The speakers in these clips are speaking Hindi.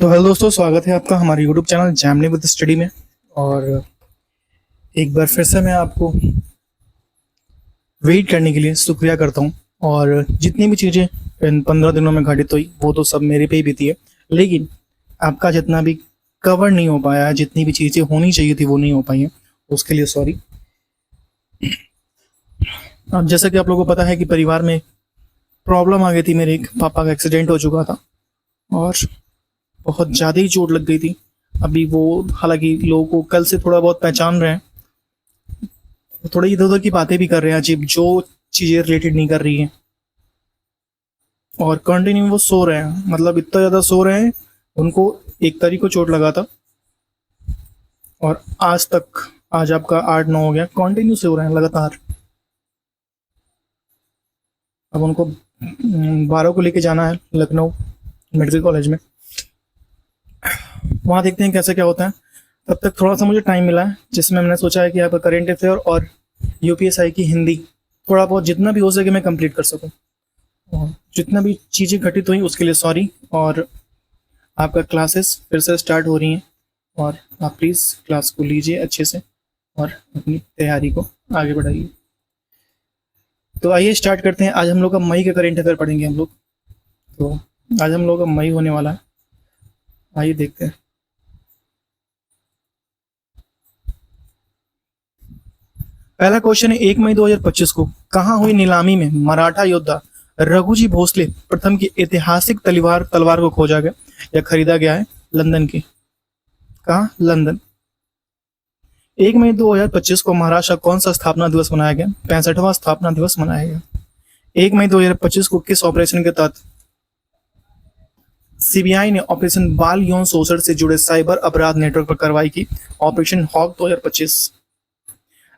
तो हेलो दोस्तों, स्वागत है आपका हमारे YouTube channel Gemini with study में। और एक बार फिर से मैं आपको वेट करने के लिए शुक्रिया करता हूँ। और जितनी भी चीज़ें इन 15 दिनों में घटित हुई वो तो सब मेरे पे ही बीती है, लेकिन आपका जितना भी कवर नहीं हो पाया, जितनी भी चीज़ें होनी चाहिए थी वो नहीं हो पाई हैं, उसके लिए सॉरी। अब जैसा कि आप लोगों को पता है कि परिवार में प्रॉब्लम आ गई थी, मेरे एक पापा का एक्सीडेंट हो चुका था और बहुत ज़्यादा ही चोट लग गई थी। अभी वो हालांकि लोगों को कल से थोड़ा बहुत पहचान रहे हैं, थोड़ा इधर उधर की बातें भी कर रहे हैं अजीब, जो चीज़ें रिलेटेड नहीं कर रही हैं। और कंटिन्यू वो सो रहे हैं, मतलब इतना ज़्यादा सो रहे हैं। उनको 1 तारीख को चोट लगा था और आज तक, आज आपका 8-9 हो गया, कंटिन्यू सो रहे हैं लगातार। अब उनको 12 को लेके जाना है लखनऊ मेडिकल कॉलेज में, वहाँ देखते हैं कैसे क्या होता है। तब तक थोड़ा सा मुझे टाइम मिला है जिसमें मैंने सोचा है कि आपका करेंट अफेयर और यूपीएसआई की हिंदी थोड़ा बहुत जितना भी हो सके मैं कंप्लीट कर सकूं। और जितना भी चीज़ें घटित हुई उसके लिए सॉरी। और आपका क्लासेस फिर से स्टार्ट हो रही हैं और आप प्लीज़ क्लास को लीजिए अच्छे से और अपनी तैयारी को आगे बढ़ाइए। तो आइए स्टार्ट करते हैं। आज हम लोग का मई का करेंट अफेयर पढ़ेंगे हम लोग। तो आज हम लोग का मई होने वाला है, आइए देखते हैं। पहला क्वेश्चन है, 1 मई 2025 को कहाँ हुई नीलामी में मराठा योद्धा रघुजी भोसले प्रथम की ऐतिहासिक तलवार तलवार को खोजा गया या खरीदा गया है? लंदन की। कहाँ? लंदन। 1 मई 2025 को महाराष्ट्र कौन सा स्थापना दिवस मनाया गया? 65वां स्थापना दिवस मनाया गया। 1 मई 2025 को किस ऑपरेशन के तहत सीबीआई ने ऑपरेशन बाल यौन शोषण से जुड़े साइबर अपराध नेटवर्क पर कार्रवाई की? Operation Hawk 2025।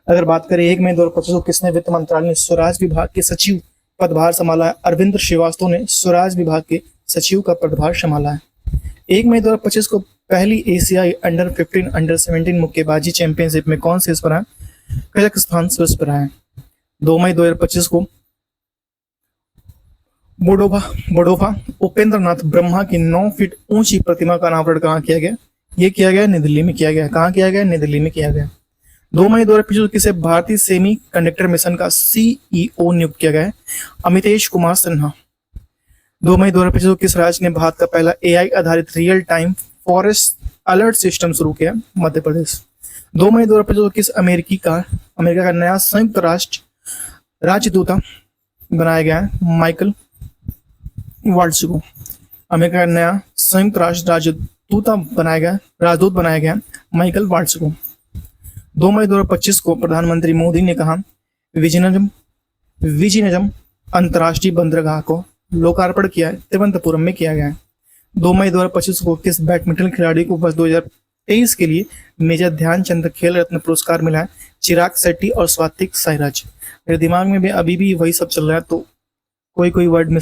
अगर बात करें 1 मई 2025 को किसने वित्त मंत्रालय में स्वराज विभाग के सचिव पदभार संभाला है? अरविंद श्रीवास्तव ने स्वराज विभाग के सचिव का पदभार संभाला है। 1 मई 2025 को पहली एशियाई अंडर 15 अंडर 17 मुक्केबाजी चैंपियनशिप में कौन शीर्ष पर है? कजाकिस्तान शीर्ष पर है। 2 मई 2025 को बोडोभा बोडोभा उपेंद्र नाथ ब्रह्मा की 9 फीट ऊंची प्रतिमा का अनावरण कहाँ किया गया? ये किया गया नई दिल्ली में किया गया। कहाँ किया गया? नई दिल्ली में किया गया। 2 मई 2025 को किसे भारतीय सेमी कंडक्टर मिशन का सीईओ नियुक्त किया गया है? अमितेश कुमार सिन्हा। 2 मई 2025 को किस राज्य ने भारत का पहला एआई आधारित real time forest alert system शुरू किया? मध्य प्रदेश। 2 मई 2025 को किस अमेरिका का नया संयुक्त राष्ट्र राजदूत बनाया गया है? माइकल वाल्ट्ज को। अमेरिका का नया संयुक्त राष्ट्र राजदूत बनाया गया माइकल वाल्ट्ज को। 2 मई 2025 को प्रधानमंत्री मोदी ने कहा विजिनजम अंतर्राष्ट्रीय बंदरगाह को लोकार्पण किया है, तिरुवनंतपुरम में किया गया है। 2 मई 2025 को किस बैडमिंटन खिलाड़ी को वर्ष 2023 के लिए मेजर ध्यानचंद खेल रत्न पुरस्कार मिला है? चिराग शेट्टी और स्वातिक साईराज। मेरे दिमाग में भी अभी भी वही सब चल रहा है, तो कोई कोई वर्ड में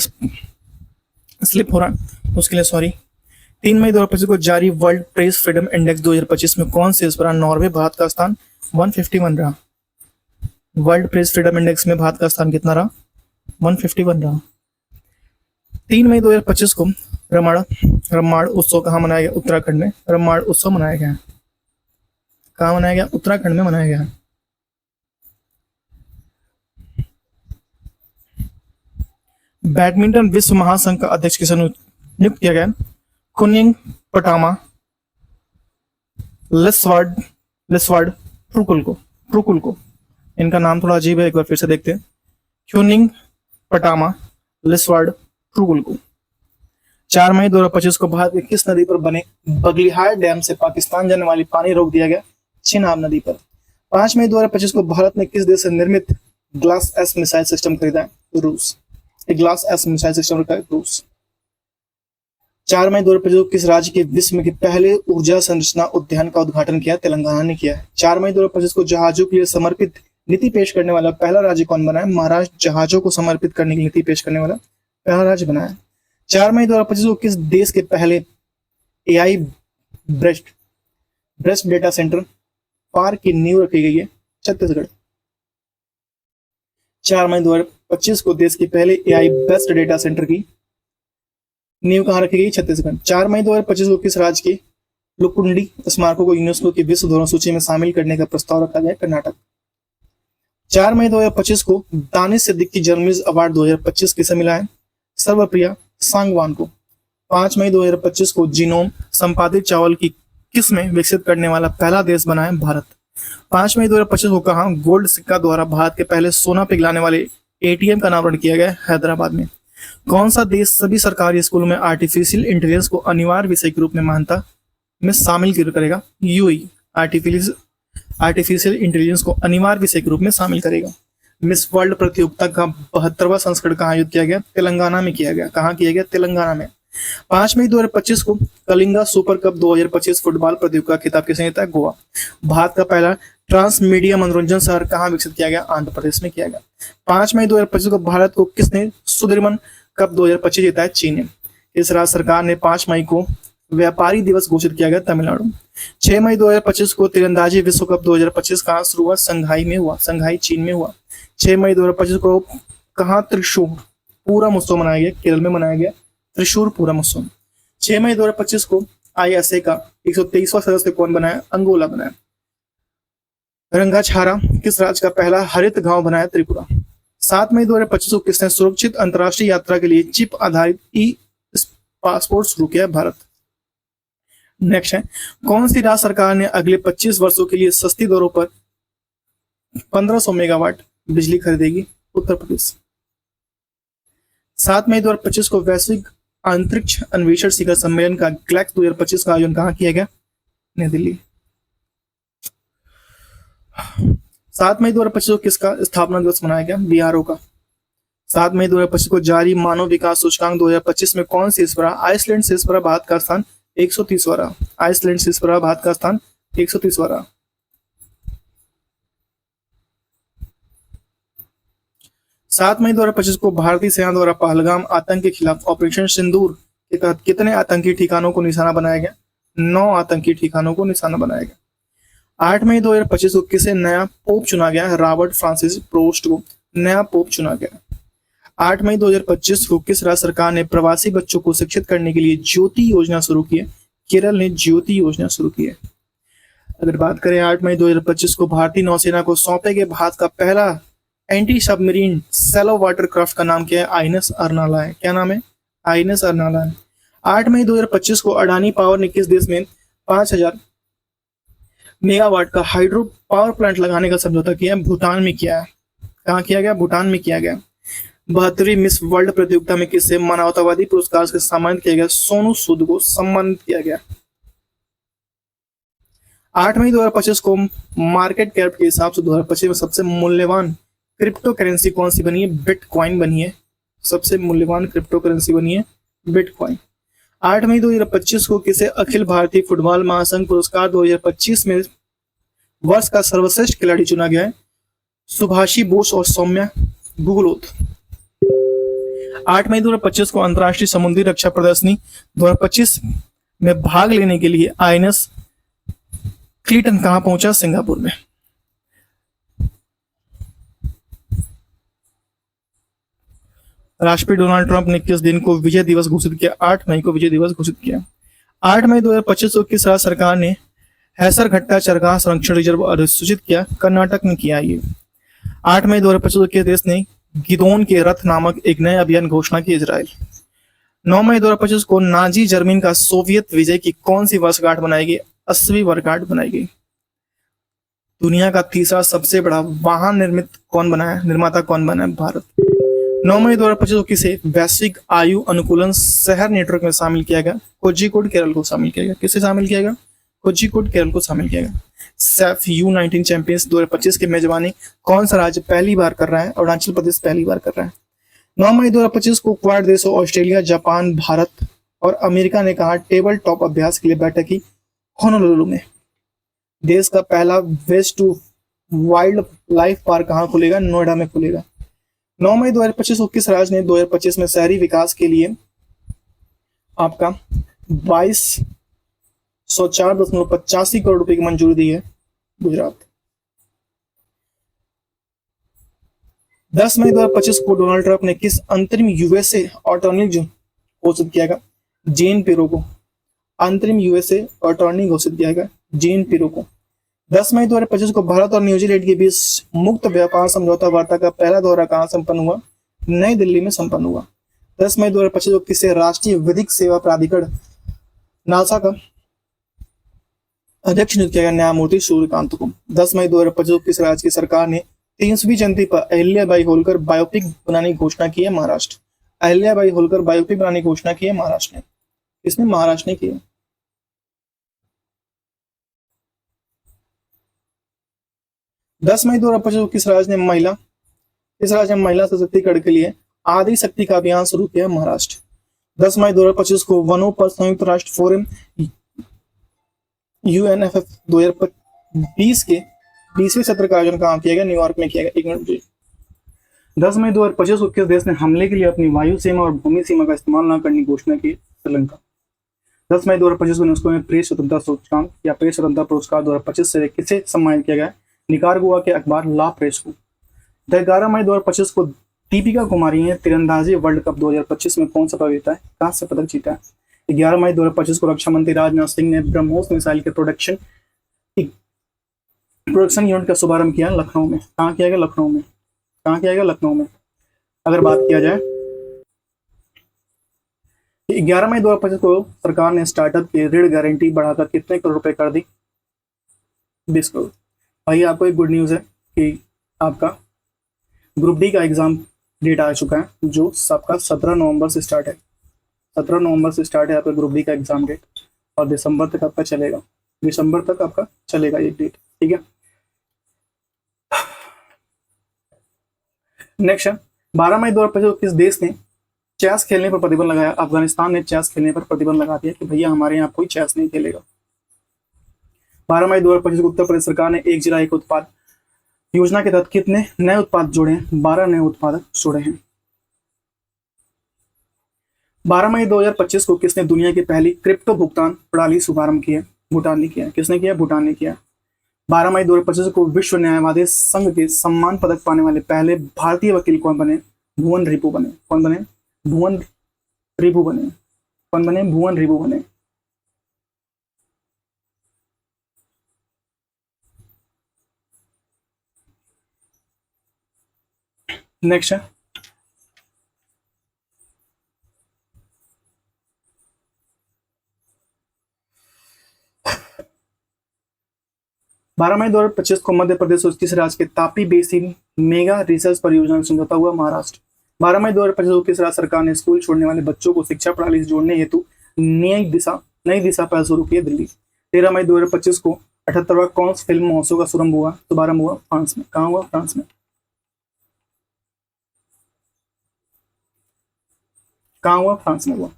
स्लिप हो रहा है, उसके लिए सॉरी। 3 मई 2025 को जारी वर्ल्ड प्रेस फ्रीडम इंडेक्स 2025 में कौन से रहा? नॉर्वे। भारत का स्थान 151 रहा। वर्ल्ड प्रेस फ्रीडम इंडेक्स में भारत का स्थान कितना रहा? 151 रहा। 3 मई 2025 को रम्माड़ उत्सव कहाँ मनाया गया? उत्तराखंड में रम्माड़ उत्सव मनाया गया। कहाँ मनाया गया? उत्तराखंड में मनाया गया। बैडमिंटन विश्व महासंघ का अध्यक्ष किसे नियुक्त किया गया? कुनिंग पटामा लेस्वार्ड ट्रुकुल को। इनका नाम थोड़ा अजीब है, एक बार फिर से देखते हैं। क्यूनिंग पटामा लेस्वार्ड ट्रुकुल को। 4 मई 2025 को भारत की किस नदी पर बने बगलिहार डैम से पाकिस्तान जाने वाली पानी रोक दिया गया? चिनाब नदी पर। 5 मई 2025 को भारत ने किस देश से निर्मित ग्लास एस मिसाइल सिस्टम खरीदा है? रूस। ग्लास एस मिसाइल सिस्टम रखा है रूस। 4 मई 2025 को किस राज्य के विश्व के पहले ऊर्जा संरचना उद्यान का उद्घाटन किया? तेलंगाना ने किया है। 4 मई 2025 को जहाजों के लिए समर्पित नीति पेश करने वाला पहला राज्य कौन बना है? महाराष्ट्र जहाजों को समर्पित करने की नीति पेश करने वाला पहला राज्य बना है। 4 मई 2025 को किस देश के पहले AI breast data centre park की नींव रखी गई है? छत्तीसगढ़। 4 मई 2025 को देश के पहले एआई बेस्ट डेटा सेंटर की नींव कहाँ रखी गई? छत्तीसगढ़। 4 मई 2025 को किस राज्य के लुकुंडी स्मारकों को यूनेस्को की विश्व धरोहर सूची में शामिल करने का प्रस्ताव रखा गया? कर्नाटक। 4 मई 2025 को दानिश सिद्दीकी जर्नलिस्ट अवार्ड 2025 किसे मिला है? सर्वप्रिया सांगवान को। 5 मई 2025 को जीनोम संपादित चावल की किस्में विकसित करने वाला पहला देश बना है? भारत। 5 मई 2025 को कहाँ गोल्ड सिक्का द्वारा भारत के पहले सोना पिघलाने वाले एटीएम का नामकरण किया गया? हैदराबाद में। कौन सा देश सभी सरकारी स्कूलों में आर्टिफिशियल इंटेलिजेंस को अनिवार्य विषय के रूप में मान्यता में शामिल करेगा? यूएई आर्टिफिशियल इंटेलिजेंस को अनिवार्य विषय के रूप में शामिल करेगा। मिस वर्ल्ड प्रतियोगिता का 72वां संस्करण कहाँ आयोजित किया गया? तेलंगाना में किया गया। कहाँ किया गया? तेलंगाना में। 5 मई 2025 को कलिंगा सुपर कप 2025 फुटबॉल प्रतियोगिता खिताब किसने जीता? गोवा। भारत का पहला ट्रांस मीडिया मनोरंजन शहर कहाँ विकसित किया गया? आंध्र प्रदेश में किया गया। 5 मई 2025 को भारत को किसने सुदीर्घन कप 2025 जीता है? चीन ने। इस राज्य सरकार ने 5 मई को व्यापारी दिवस घोषित किया गया? तमिलनाडु। 6 मई 2025 को तीरंदाजी विश्व कप 2025 कहाँ शुरू हुआ? संघाई में हुआ। संघाई चीन में हुआ। 6 मई 2025 को कहाँ त्रिशूर पूरा महोत्सव मनाया गया? केरल में मनाया गया त्रिशूर पूरा महोत्सव। 6 मई 2025 को आईएसए का 123वां सदस्य कौन बनाया? अंगोला बनाया। रंगाछारा किस राज्य का पहला हरित गांव बनाया? त्रिपुरा। 7 मई 2025 को किसने सुरक्षित अंतर्राष्ट्रीय यात्रा के लिए चिप आधारित ई पासपोर्ट शुरू किया? भारत। नेक्स्ट है, कौन सी राज्य सरकार ने अगले 25 वर्षों के लिए सस्ती दरों पर 1500 मेगावाट बिजली खरीदेगी? उत्तर प्रदेश। 7 मई 2025 को वैश्विक अंतरिक्ष अन्वेषण शिखर सम्मेलन का ग्लैक्स 2025 का आयोजन कहाँ किया गया? नई दिल्ली। 7 मई 2025 को किसका स्थापना दिवस मनाया गया? बीआरओ का। 7 मई 2025 को जारी मानव विकास सूचकांक 2025 में कौन शीर्ष पर? आइसलैंड शीर्ष पर, भारत का स्थान 130वां रहा। आइसलैंड शीर्ष पर, भारत का स्थान 130वां रहा। 7 मई 2025 को भारतीय सेना द्वारा पहलगाम आतंक के खिलाफ ऑपरेशन सिंदूर के तहत कितने आतंकी ठिकानों को निशाना बनाया गया? 9 आतंकी ठिकानों को निशाना बनाया गया। 8 मई 2025 को किसे नया पोप चुना गया? रॉबर्ट फ्रांसिस प्रोस्ट को नया पोप चुना गया। 8 मई 2025 को किस राज्य सरकार ने प्रवासी बच्चों को शिक्षित करने के लिए ज्योति योजना शुरू की है? केरल ने ज्योति योजना शुरू की है। अगर बात करें 8 मई 2025 को भारतीय नौसेना को सौंपे गए भारत का पहला anti submarine shallow water craft का नाम क्या है? आईएनएस अर्नाला है। क्या नाम है? आईएनएस अर्नाला है। 8 मई 2025 को अडानी पावर ने किस देश में 5000 मेगावाट का हाइड्रो पावर प्लांट लगाने का समझौता किया? भूटान में किया है। कहाँ किया गया? भूटान में किया गया। 72वीं मिस वर्ल्ड प्रतियोगिता में किससे मानवतावादी पुरस्कार से सम्मानित किया गया? सोनू सूद को सम्मानित किया गया। 8 मई 2025 को मार्केट कैप के हिसाब से 2025 में सबसे मूल्यवान क्रिप्टो करेंसी कौन सी बनी है? बिटकॉइन बनी है। सबसे मूल्यवान क्रिप्टो करेंसी बनी है बिटकॉइन। 8 मई 2025 को किसे अखिल भारतीय फुटबॉल महासंघ पुरस्कार 2025 में वर्ष का सर्वश्रेष्ठ खिलाड़ी चुना गया है? सुभाषी बोस और सौम्या गुगलोत। 8 मई 2025 को अंतर्राष्ट्रीय समुद्री रक्षा प्रदर्शनी 2025 में भाग लेने के लिए आईएनएस क्लीटन कहां पहुंचा? सिंगापुर में। राष्ट्रपति डोनाल्ड ट्रंप ने किस दिन को विजय दिवस घोषित किया? 8 मई को विजय दिवस घोषित किया। 8 मई 2025 को किस राज्य सरकार ने हैसरघट्टा चरगाह संरक्षण रिजर्व अधिसूचित किया? कर्नाटक ने किया ये। 8 मई 2025 को किस देश ने गिदोन के रथ नामक एक नए अभियान घोषणा की? इजराइल। 9 मई 2025 को नाजी जर्मनी का सोवियत विजय की कौन सी वर्षगांठ बनाई गई? 80वीं वर्षगांठ बनाई गई। दुनिया का तीसरा सबसे बड़ा वाहन निर्माता कौन बना है? भारत। 9 मई 2025 को किसे वैश्विक आयु अनुकूलन शहर नेटवर्क में शामिल किया गया? कोझिकोड केरल को शामिल किया गया। किसे शामिल किया गया? कोझिकोड केरल को शामिल किया गया। सैफ U19 चैंपियंस 2025 की मेजबानी कौन सा राज्य पहली बार कर रहा है? अरुणाचल प्रदेश पहली बार कर रहा है। 9 मई 2025 को क्वाड देशों ऑस्ट्रेलिया, जापान, भारत और अमेरिका ने कहा टेबल टॉप अभ्यास के लिए बैठक की होनोलुलु में। देश का पहला waste to wildlife park कहाँ खुलेगा? नोएडा में खुलेगा। 9 मई 2025 को किस राज्य ने 2025 में शहरी विकास के लिए आपका 2204.85 करोड़ रुपए की मंजूरी दी है? गुजरात। 10 मई 2025 को डोनाल्ड ट्रंप ने किस अंतरिम यूएसए अटॉर्नी घोषित किया गया? जेन पिरो को अंतरिम यूएसए अटॉर्नी घोषित किया गया। जेन पिरो को 10 मई 2025 को भारत और न्यूजीलैंड के बीच मुक्त व्यापार समझौता वार्ता का पहला दौरा कहां संपन्न हुआ? नई दिल्ली में संपन्न हुआ। 10 मई 2025 को किसे राष्ट्रीय विधिक सेवा प्राधिकरण नासा का अध्यक्ष नियुक्त किया गया? न्यायमूर्ति सूर्यकांत को। 10 मई 2025 को किस राज्य की सरकार ने 300वीं जयंती पर अहिल्याबाई होलकर बायोपिक बनाने की घोषणा की है? महाराष्ट्र। अहिल्याबाई होलकर बायोपिक बनाने की घोषणा की है महाराष्ट्र ने। किसने? महाराष्ट्र ने की है। 10 मई 2025 को किस राज्य ने महिला सशक्तिकरण के लिए आदि शक्ति का अभियान शुरू किया? महाराष्ट्र। 10 मई 2025 को वनों पर संयुक्त राष्ट्र फोरम UNFF 2020 के 20वें सत्र का आयोजन कहां किया गया? न्यूयॉर्क में किया गया। 1 मिनट। 10 मई 2025 को किस देश ने हमले के लिए अपनी वायु सीमा और भूमि सीमा का इस्तेमाल न करने की घोषणा की? श्रीलंका। 10 मई 2025 को यूनेस्को में प्रेस स्वतंत्रता सूचकांक या प्रेस स्वतंत्रता पुरस्कार 2025 से किसे सम्मानित किया गया? निकारागुआ के अखबार ला प्रेस को। 11 मई 2025 को दीपिका कुमारी ने तीरंदाजी वर्ल्ड कप 2025 में कौन सा पदक जीता है? कांस्य पदक जीता है। 11 मई 2025 को रक्षा मंत्री राजनाथ सिंह ने ब्रह्मोस मिसाइल के प्रोडक्शन यूनिट का शुभारंभ किया लखनऊ में। कहाँ किया गया? लखनऊ में। कहाँ किया गया? लखनऊ में। अगर बात किया जाए 11 मई 2025 को सरकार ने स्टार्टअप की ऋण गारंटी बढ़ाकर कितने करोड़ रुपए कर दी? 20 करोड़। भाई आपको एक गुड न्यूज है कि आपका ग्रुप डी का एग्जाम डेट आ चुका है, जो सबका 17 नवंबर से स्टार्ट है। 17 नवंबर से स्टार्ट है आपका ग्रुप डी का एग्जाम डेट और दिसंबर तक आपका चलेगा। दिसंबर तक आपका चलेगा ये डेट, ठीक है। नेक्स्ट है 12 मई 2025 को किस देश ने चेस खेलने पर प्रतिबंध लगाया? अफगानिस्तान ने चेस खेलने पर प्रतिबंध लगा दिया कि भैया हमारे यहाँ कोई चेस नहीं खेलेगा। 12 मई 2025 को उत्तर प्रदेश सरकार ने एक जिला एक उत्पाद योजना के तहत कितने नए उत्पाद जोड़े हैं? 12 नए उत्पादक जोड़े हैं। 12 मई 2025 को किसने दुनिया की पहली क्रिप्टो भुगतान प्रणाली शुभारंभ की है? भूटान ने किया। किसने किया? भूटान ने किया। 12 मई 2025 को विश्व न्यायवादी संघ के सम्मान पदक पाने वाले पहले भारतीय वकील कौन बने? भुवन रिपु बने। कौन बने? भुवन रिपु बने। कौन बने? भुवन रिपु बने। नेक्स्ट है 12 मई 2025 को मध्य प्रदेश और किस राज्य के तापी बेसिन मेगा रिसर्च परियोजना में समझौता हुआ? महाराष्ट्र। 12 मई 2025 को किस राज्य सरकार ने स्कूल छोड़ने वाले बच्चों को शिक्षा प्रणाली से जोड़ने हेतु नई दिशा पहल शुरू की? दिल्ली। 13 मई 2025 को 78वां कांस फिल्म महोत्सव का शुभारंभ हुआ फ्रांस में। कहाँ हुआ? फ्रांस में। कहाँ हुआ? फ्रांस में हुआ।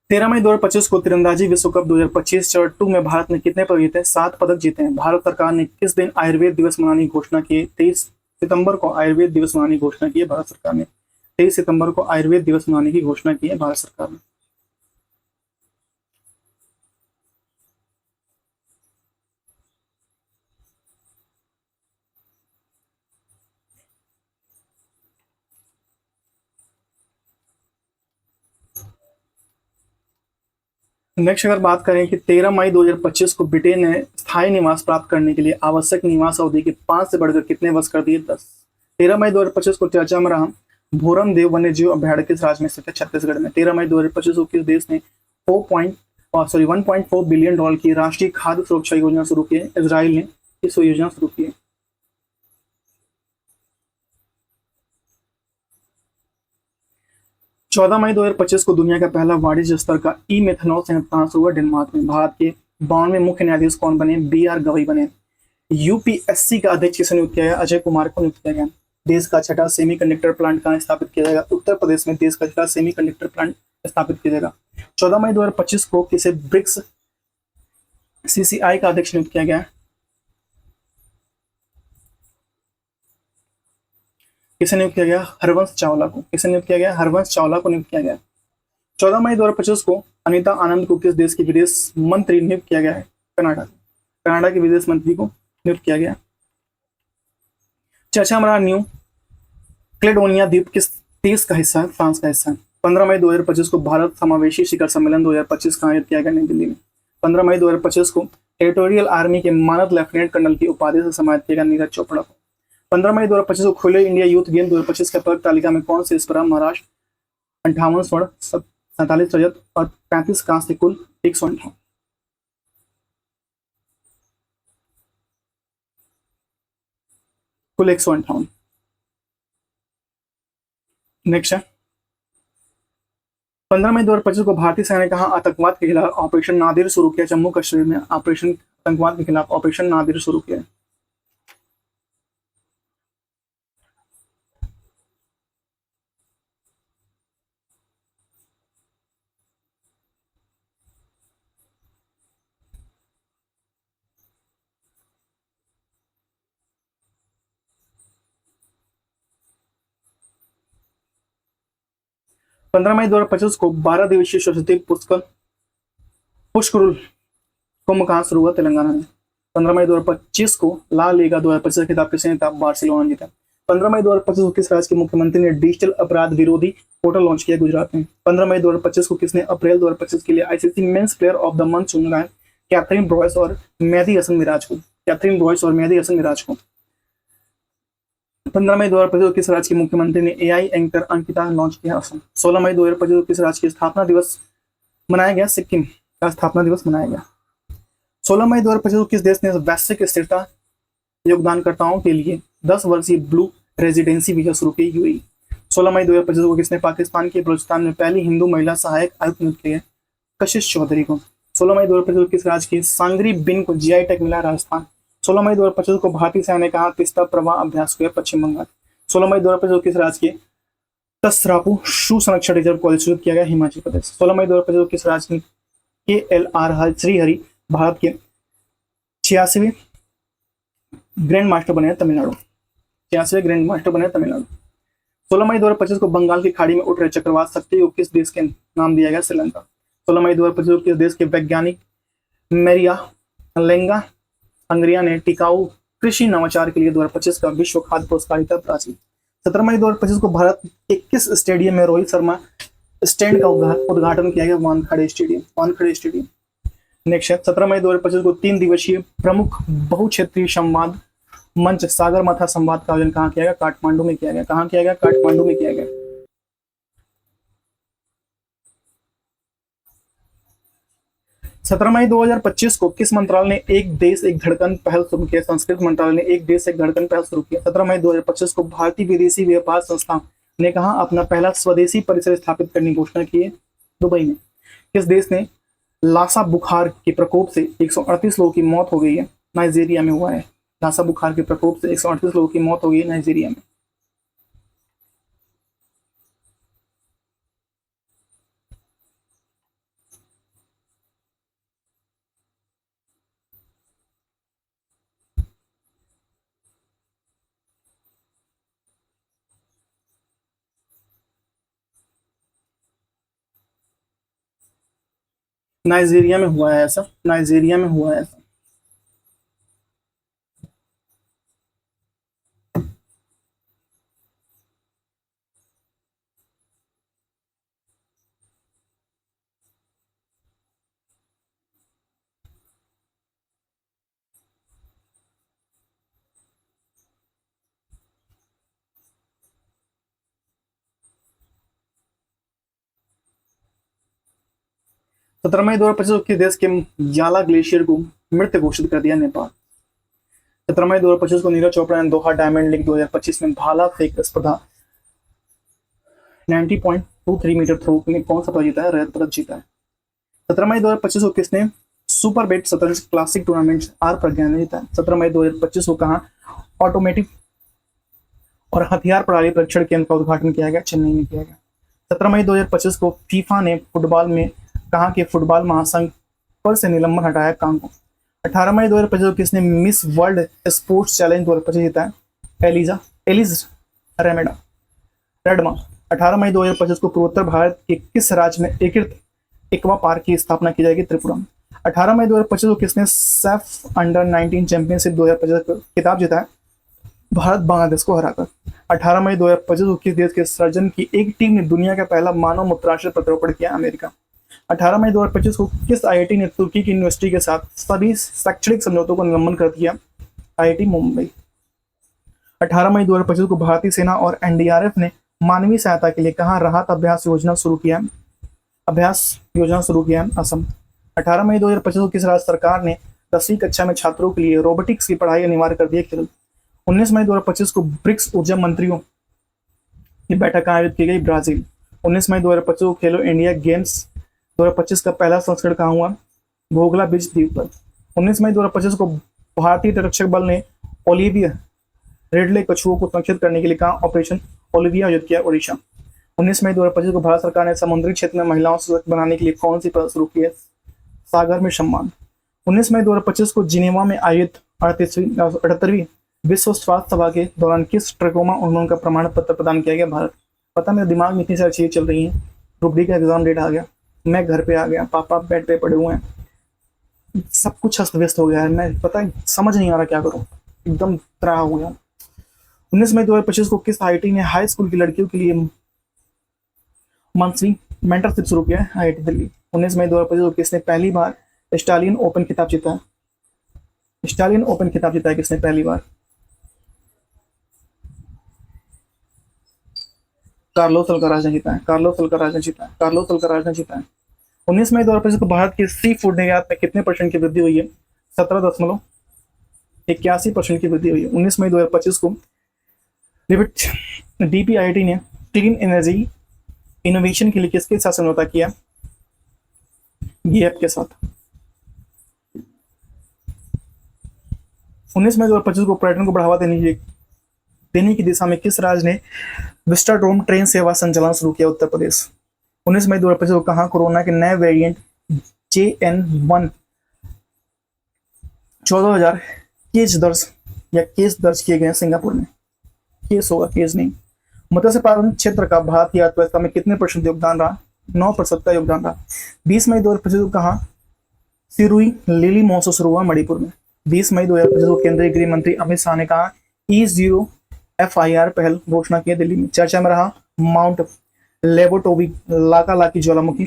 तेरह मई 2025 को तीरंदाजी विश्व कप 2025 चरण 2 में भारत ने कितने पदक जीते? 7 पदक जीते हैं। भारत सरकार ने किस दिन आयुर्वेद दिवस मनाने की घोषणा की? 23 सितंबर को आयुर्वेद दिवस मनाने की घोषणा की है भारत सरकार ने। 23 सितंबर को आयुर्वेद दिवस मनाने की घोषणा की है भारत सरकार ने। नेक्स्ट अगर बात करें कि 13 मई 2025 को ब्रिटेन ने स्थायी निवास प्राप्त करने के लिए आवश्यक निवास अवधि के 5 से बढ़कर कितने वर्ष कर दिए? 10। 13 मई 2025 को चर्चा में रहा भोरम देव वन्य जीव अभ्यारण्य किस राज्य में स्थित है? छत्तीसगढ़ में। 13 मई 2025 को किस देश ने 1.4 बिलियन डॉलर की राष्ट्रीय खाद्य सुरक्षा योजना शुरू की है? इजराइल ने इस योजना शुरू की है। 14 मई 2025 को दुनिया का पहला वाणिज्य स्तर का ई मेथनॉल संयंत्र कहां से हुआ? डेनमार्क में। भारत के 92वें मुख्य न्यायाधीश कौन बने? BR गवई बने। यूपीएससी का अध्यक्ष किसे नियुक्त किया गया? अजय कुमार को नियुक्त किया गया। देश का छठा सेमीकंडक्टर प्लांट कहां स्थापित किया जाएगा? उत्तर प्रदेश में देश का छठा सेमीकंडक्टर प्लांट स्थापित किया जाएगा। 14 मई 2025 को किसे ब्रिक्स CCI का अध्यक्ष नियुक्त किया गया? किसे नियुक्त किया गया? हरवंश चावला को। किसे नियुक्त किया गया? हरवंश चावला को नियुक्त किया गया। 14 मई 2025 को अनीता आनंद को किस देश की विदेश मंत्री नियुक्त किया गया है? कनाडा। कनाडा के विदेश मंत्री को नियुक्त किया गया। चचामरा न्यू क्लेडोनिया द्वीप किस देश का हिस्सा है? फ्रांस का हिस्सा है। 15 मई 2025 को भारत समावेशी शिखर सम्मेलन 2025 का आयोजित किया गया नई दिल्ली में। 15 मई 2025 को टेरिटोरियल आर्मी के मानद लेफ्टिनेंट कर्नल की उपाधि से सम्मानित किया गया नीरज चोपड़ा को। 15 मई 2025 को खेलो इंडिया यूथ गेम 2025 के पदक तालिका में कौन से इस पर महाराष्ट्र 58 स्वर्ण, 47 रजत और 35 कांस्य, कुल 158। कुल 158। नेक्स्ट है 15 मई 2025 को भारतीय सेना ने कहा आतंकवाद के खिलाफ ऑपरेशन नादिर शुरू किया। जम्मू कश्मीर में ऑपरेशन आतंकवाद के खिलाफ ऑपरेशन नादिर शुरू किया। पंद्रह मई 2025 को 12 दिवसीय सरस्वती पुष्कर कुंभ कहाँ शुरू हुआ? तेलंगाना में। 15 मई 2025 को ला लीगा 2025 खिताब किसने जीता? बार्सिलोना जीता। 15 मई 2025 को किस राज्य के मुख्यमंत्री ने डिजिटल अपराध विरोधी पोर्टल लॉन्च किया? गुजरात में। 15 मई 2025 को किसने अप्रैल 2025 के लिए ICC men's player of the month चुना है? कैथरीन ब्रॉयस और मेहदी हसन मिराज को। कैथरीन ब्रॉयस और मेहदी हसन मिराज को। 15 मई 2025 को किस राज्य के मुख्यमंत्री ने एआई एंकर अंकिता लॉन्च किया? असम। 16 मई 2025 को किस राज्य की स्थापना दिवस मनाया गया? सिक्किम का स्थापना दिवस मनाया गया। 16 मई 2025 को किस देश ने वैश्विक स्थिरता योगदानकर्ताओं के लिए 10 वर्षीय ब्लू रेजिडेंसी वीजा शुरू की? यूएई। 16 मई 2025 को किसने पाकिस्तान के बलूचिस्तान में पहली हिंदू महिला सहायक आयुक्त नियुक्त की? कशिश चौधरी को। 16 मई 2025 को किस राज्य की सांगरी बिन को जीआई टैग मिला? राजस्थान। 16 मई 2025 को भारतीय सेना ने कहा तिस्ता प्रवाह अभ्यास किया? पश्चिम बंगाल। 16 मई 2025 को किस राज्य के तसरापू शू संरक्षण रिजर्व कॉलेज शुरू किया गया? हिमाचल प्रदेश। 16 मई 2025 को किस राज्य के KLR श्रीहरि भारत के 86वें ग्रैंड मास्टर बने? तमिलनाडु। 86वें ग्रैंड मास्टर बने तमिलनाडु। 16 मई 2025 को बंगाल की खाड़ी में उठ रहे चक्रवात शक्ति को किस देश के नाम दिया गया? श्रीलंका। 16 मई 2025 को किस देश के वैज्ञानिक मेरिया लेंगा अंग्रिया ने टिकाऊ कृषि नवाचार के लिए 2025 का विश्व खाद्य पुरस्कार जीता? ब्राजील। 17 मई 2025 को भारत के किस स्टेडियम में रोहित शर्मा स्टैंड का उद्घाटन किया गया? Wankhede stadium. Wankhede stadium. Next है 17 मई 2025 को 3 दिवसीय प्रमुख बहुक्षेत्रीय संवाद मंच सागरमाथा संवाद का आयोजन कहाँ किया गया? काठमांडू में किया गया। कहाँ किया गया? काठमांडू में किया गया। 17 मई 2025 को किस मंत्रालय ने एक देश एक धड़कन पहल शुरू किया? संस्कृत मंत्रालय ने एक देश एक धड़कन पहल शुरू किया। 17 मई 2025 को भारतीय विदेशी व्यापार संस्थान ने कहा अपना पहला स्वदेशी परिसर स्थापित करने की घोषणा की है? दुबई में। किस देश ने लासा बुखार के प्रकोप से 138 लोगों की मौत हो गई है? नाइजीरिया में हुआ है। लासा बुखार के प्रकोप से 138 लोगों की मौत हो गई है नाइजीरिया में। नाइजीरिया में हुआ है ऐसा। नाइजीरिया में हुआ है ऐसा। 17 मई 2025 को किस देश के याला ग्लेशियर को मृत घोषित कर दिया? नेपाल। 17 मई 2025 को नीरज चोपड़ा ने दोहा डायमंड लीग 2025 में भाला फेंक स्पर्धा 90.23 मीटर थ्रो में कौन सा पदक जीता है? रजत पदक जीता है। 17 मई 2025 को किसने सुपर बेट शतरंज क्लासिक टूर्नामेंट आर प्रज्ञा ने जीता है? 17 मई 2025 को कहा ऑटोमेटिक और हथियार प्रणाली परीक्षण केंद्र का उद्घाटन किया गया? चेन्नई में किया गया। 17 मई 2025 को फीफा ने फुटबॉल में कहा कि फुटबॉल महासंघ पर से निलंबन हटाया कांग को। 18 मई 2025 को किसने मिस वर्ल्ड स्पोर्ट्स चैलेंज 2025 जीता है? एलिज रेडमा। 18 मई 2025 को पूर्वोत्तर भारत के किस राज्य में एकीकृत एक्वा पार्क की स्थापना की जाएगी? त्रिपुरा में। 18 मई 2025 को किसने सैफ अंडर 19 चैंपियनशिप 2025 खिताब जीता है? भारत बांग्लादेश को हराकर। 18 मई 2025 को किस देश के सर्जन की एक टीम ने दुनिया का पहला मानव मूत्राशय प्रत्यारोपण किया? अमेरिका। 18 मई 2025 को किस आईआईटी ने तुर्की की यूनिवर्सिटी के साथ सभी शैक्षणिक समझौतों को निलंबन कर दिया? आईआईटी मुंबई। 18 मई 2025 को भारतीय सेना और एनडीआरएफ ने मानवीय सहायता के लिए कहां राहत अभ्यास योजना शुरू किया? असम। 18 मई 2025 को किस राज्य सरकार ने 10वीं कक्षा में छात्रों के लिए रोबोटिक्स की पढ़ाई अनिवार्य कर दी? केरल। 19 मई 2025 को ब्रिक्स ऊर्जा मंत्रियों की बैठक आयोजित की गई? ब्राजील। 19 मई 2025 को खेलो इंडिया गेम्स 2025 का पहला संस्करण कहाँ हुआ? भोगला बीच द्वीप पर। 19 मई 2025 को भारतीय तटरक्षक बल ने ओलिविया रेडले कछुओं को संरक्षित करने के लिए कहा ऑपरेशन ओलिविया आयोजित किया? ओडिशा। 19 मई 2025 को भारत सरकार ने समुद्री क्षेत्र में महिलाओं से सुरक्षित बनाने के लिए कौन सी पहल शुरू की है? सागर में सम्मान। 19 मई 2025 को जिनेवा में आयोजित 78वीं विश्व स्वास्थ्य सभा के दौरान किस ट्रकोमा उन्मूलन का प्रमाण पत्र प्रदान किया गया? भारत। पता मेरे दिमाग में इतनी सारी चीजें चल रही हैं। ग्रुप डी का एग्जाम डेट आ गया, मैं घर पे आ गया, पापा बेड पे पड़े हुए हैं, सब कुछ अस्त व्यस्त हो गया है। मैं पता समझ नहीं आ रहा क्या करूं, एकदम त्राह हो गया। 19 मई 2025 को किस आईआईटी ने हाई स्कूल की लड़कियों के लिए मंथली मेंटरशिप शुरू किया है? आईआईटी दिल्ली। 19 मई 2025 को किसने पहली बार स्टालियन ओपन खिताब जीता है? स्टालियन ओपन खिताब जीता है किसने पहली बार? कार्लोस अल्काराज ने जीता है। 19 मई 2025 को भारत की सी फूड निर्यात में कितने % की वृद्धि हुई है? 17.81% की वृद्धि हुई है। 19 मई 2025 को डीपीआईटी ने क्लीन एनर्जी इनोवेशन के लिए किसके साथ समझौता किया? गैप के साथ। 19 मई 2025 को पर्यटन को बढ़ावा देने की दिशा में किस राज्य ने विस्टाडोम ट्रेन सेवा संचालन शुरू किया? उत्तर प्रदेश। 19 मई 2025 को कहां कोरोना के नए वेरिएंट JN1 14,000 केस दर्ज किए गए? सिंगापुर में। केस होगा, केस नहीं। मत्स्य पालन क्षेत्र का भारत की अर्थव्यवस्था में कितने % योगदान रहा? 9% का योगदान रहा। 20 मई 2025 को कहां सिरुई लिली महोत्सव शुरू हुआ? मणिपुर में। 20 मई 2025 को केंद्रीय गृह मंत्री अमित शाह ने कहा E0 FIR पहल घोषणा की दिल्ली में। चर्चा में रहा माउंट लेबोटोवी लाकी ज्वालामुखी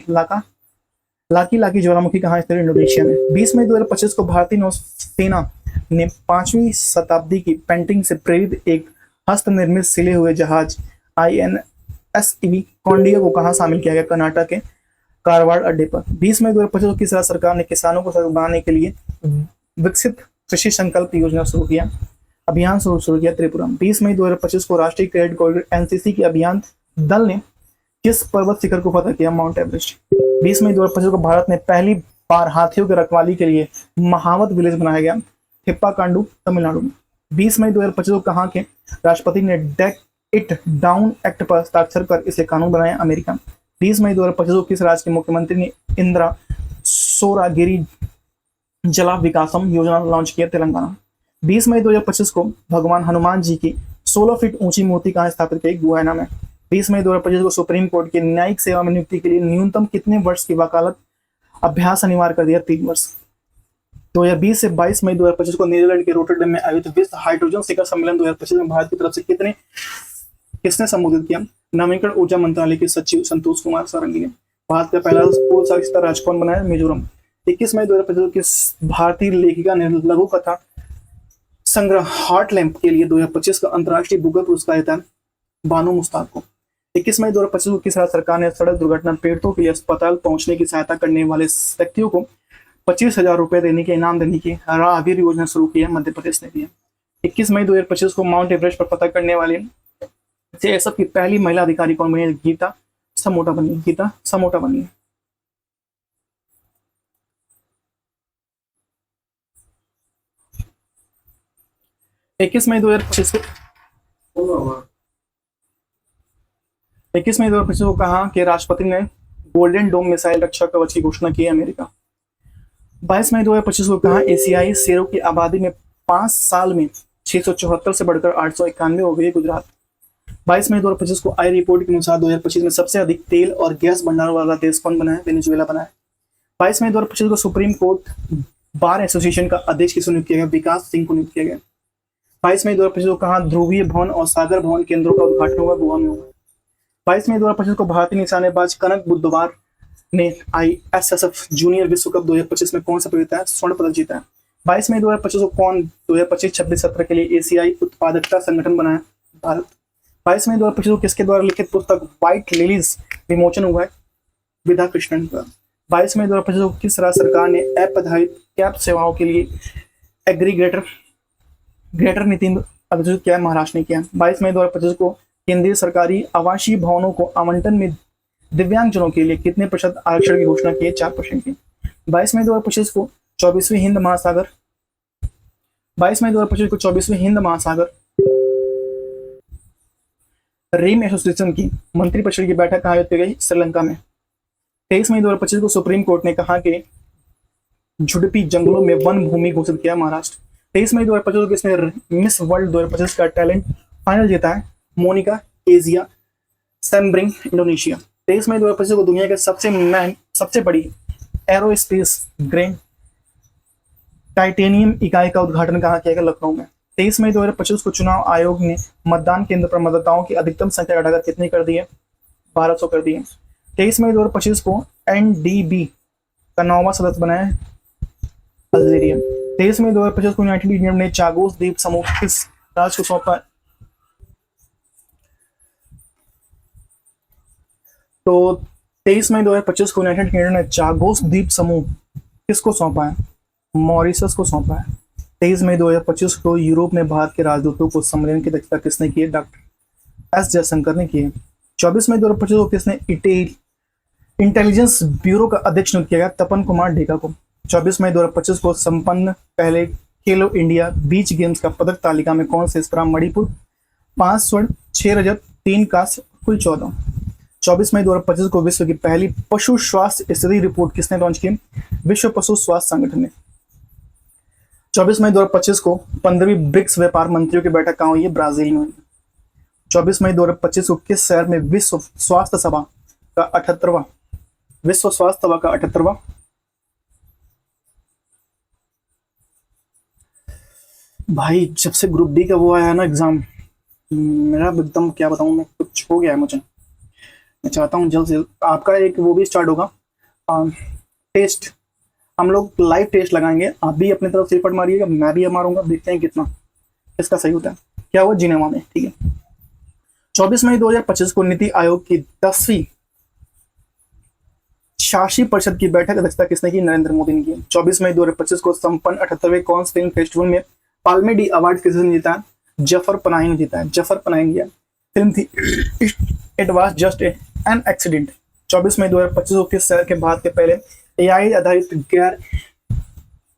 कहाँ स्थित? इंडोनेशिया में। 20 मई 2025 को भारतीय नौसेना ने 5वीं शताब्दी की पेंटिंग से प्रेरित एक हस्तनिर्मित सिले हुए जहाज INSEV कॉन्डियो को कहाँ शामिल किया गया? कर्नाटक के कारवाड़ अड्डे पर। 20 मई 2025 को किस राज्य सरकार ने किसानों को सशक्त बनाने के लिए विकसित कृषि संकल्प योजना शुरू किया? अभियान शुरू किया? त्रिपुरा। 20 मई 2025 को राष्ट्रीय कैडेट कॉरिडोर NCC के अभियान दल ने किस पर्वत शिखर को फतह किया? Mount Everest. 20 मई 2025 को भारत में पहली बार हाथियों की रखवाली के लिए महावत विलेज बनाया गया? थिप्पाकांडू, तमिलनाडु में। 20 मई 2025 को कहां के राष्ट्रपति ने डेक इट डाउन एक्ट पर हस्ताक्षर कर इसे कानून बनाया? अमेरिका। 20 मई 2025 को किस राज्य के मुख्यमंत्री ने इंदिरा सोरागिरी जला विकासम योजना लॉन्च किया? तेलंगाना। 20 मई 2025 को भगवान हनुमान जी की 16 फीट ऊंची मूर्ति कहां स्थापित की? गुयाना में। 20 मई 2025 को सुप्रीम कोर्ट की न्यायिक सेवा में नियुक्ति के लिए न्यूनतम कितने वर्ष की वकालत अभ्यास अनिवार्य कर दिया? 3 वर्ष। 2020 से 22 मई 2025 को नीदरलैंड के रोटरडैम में आयोजित विश्व हाइड्रोजन शिखर सम्मेलन 2025 में भारत की तरफ से किसने संबोधित किया? नवीकरण ऊर्जा मंत्रालय के सचिव संतोष कुमार सारंगी ने। भारत का पहला पूर्व शासित राज्य कौन बनाया? मिजोरम। 21 मई 2025 को किस भारतीय लेखिका ने लघु कथा संग्रह हार्ट लैम्प के लिए 2025 का अंतर्राष्ट्रीय बुकर पुरस्कार दिया? बानो मुस्ताक को। 21 मई 2025 को किस राज्य सरकार ने सड़क दुर्घटना पीड़ितों के लिए अस्पताल पहुंचने की सहायता करने वाले व्यक्तियों को 25,000 रुपए देने के इनाम देने की राहवीर योजना शुरू की है? मध्य प्रदेश ने दिया। 21 मई 2025 को माउंट एवरेस्ट पर फतह करने वाले CSF की पहली महिला अधिकारी कौन बनी? गीता समोटा बनी। 21 मई 2025 को कहा कि राष्ट्रपति ने गोल्डन डोम मिसाइल रक्षा कवच की घोषणा की है? अमेरिका। 22 मई 2025 को कहा एशियाई शेरों की आबादी में 5 साल में 674 से बढ़कर 891 हो गई? गुजरात। 22 मई 2025 को आई रिपोर्ट के अनुसार 2025 में सबसे अधिक तेल और गैस भंडार वाला देश कौन बना है? वेनेजुएला बना है। 22 मई 2025 को सुप्रीम कोर्ट बार एसोसिएशन का अध्यक्ष किसको नियुक्त किया गया? विकास सिंह को नियुक्त किया गया। 22 मई 2025 को कहा ध्रुवीय भवन और सागर भवन केंद्रों का उद्घाटन होगा? गोवा में होगा। 22 मई 2025 को भारतीय निशानेबाज कनक बुद्धवार ने ISSF जूनियर विश्व कप 2025 में कौन सा जीता है? स्वर्ण पदक जीता है। 22 मई 2025 को कौन 2025-26 सत्र के लिए एशियाई उत्पादकता संगठन बना है? भारत। 22 मई 2025 को किसके द्वारा लिखित पुस्तक व्हाइट लिलीज विमोचन हुआ है? विधा कृष्णन का। 22 मई 2025 को किस राज्य सरकार ने ऐप आधारित कैब सेवाओं के लिए एग्रीगेटर नीति अधिसूचित किया है? महाराष्ट्र ने किया। 22 मई 2025 को केंद्रीय सरकारी आवासीय भवनों को आवंटन में दिव्यांगजनों के लिए कितने प्रतिशत आरक्षण की घोषणा की है? 4% की। 22 मई 2025 को 24वीं हिंद महासागर 22 मई 2025 को 24वीं हिंद महासागर रीम एसोसिएशन की मंत्रिपरिषद की बैठक कहाँ आयोजित की गई? श्रीलंका में। 23 मई 2025 को सुप्रीम कोर्ट ने कहा कि झुडपी जंगलों में वन भूमि घोषित किया? महाराष्ट्र। 23 मई 2025 को किसने मिस वर्ल्ड 2025 का टैलेंट फाइनल जीता है? Monica Agia Sembiring, Indonesia. 23 मई 2025 को दुनिया के सबसे बड़ी एरोस्पेस ग्रेन टाइटेनियम इकाई का उद्घाटन कहाँ किया गया? लखनऊ में। 23 मई 2025 को चुनाव आयोग ने मतदान केंद्र पर मतदाताओं की अधिकतम संख्या घटाकर कितनी कर दी है? 1200 कर दी है। 23 मई 2025 को NDB का 9वां सदस्य बनाया है अल्जीरिया। 23 मई 2025 को यूनाइटेड किंगडम ने चागोस द्वीप समूह किस राज्य को सौंपा? तो 23 मई 2025 को यूनाइटेड किंगडम ने चागोस द्वीप समूह किसको सौंपा है? मॉरिशस को सौंपा है। 23 मई 2025 को यूरोप में भारत के राजदूतों को सम्मेलन की अध्यक्षता किसने की है? डॉक्टर S जयशंकर ने की है। 24 मई 2025 को किसने इंटेलिजेंस ब्यूरो का अध्यक्ष नियुक्त किया गया? तपन कुमार ढेका को। 24 मई 2025 को संपन्न पहले खेलो इंडिया बीच गेम्स का पदक तालिका में कौन से स्थान? मणिपुर 5 स्वर्ण 6 रजत 3 कांस्य कुल 14। 24 मई 2025 को विश्व की पहली पशु स्वास्थ्य स्थिति रिपोर्ट किसने लॉन्च की? विश्व पशु स्वास्थ्य संगठन ने। 24 मई 2025 को 15वीं ब्रिक्स व्यापार मंत्रियों की बैठक कहाँ हुई है? ब्राजील में। 24 मई 2025 को किस शहर में विश्व स्वास्थ्य सभा का 78वां भाई जब से ग्रुप डी का वो आया ना एग्जाम, मेरा एकदम क्या बताऊं, मैं कुछ हो गया है मुझे। मैं चाहता हूँ जल्द से आपका एक वो भी स्टार्ट होगा टेस्ट, हम लोग लाइव टेस्ट लगाएंगे, आप भी अपनी तरफ से एफर्ट मारिएगा, मैं भी मारूंगा, देखते हैं कितना इसका सही होता है। क्या हुआ? जिनेवा में, ठीक है। 24 मई 2025 को नीति आयोग की 10वीं शासी परिषद की बैठक अध्यक्षता किसने की? नरेंद्र मोदी ने की। 24 मई 2025 को संपन्न 78वें कॉन्स फिल्म फेस्टिवल में पाल्मे डी अवार्ड किसने जीता है? जफर पनाही ने जीता है। जफर पनाही ने फिल्म थी it was just an accident. 24 मई 2025 को किस शहर के भारत के पहले AI आधारित गैर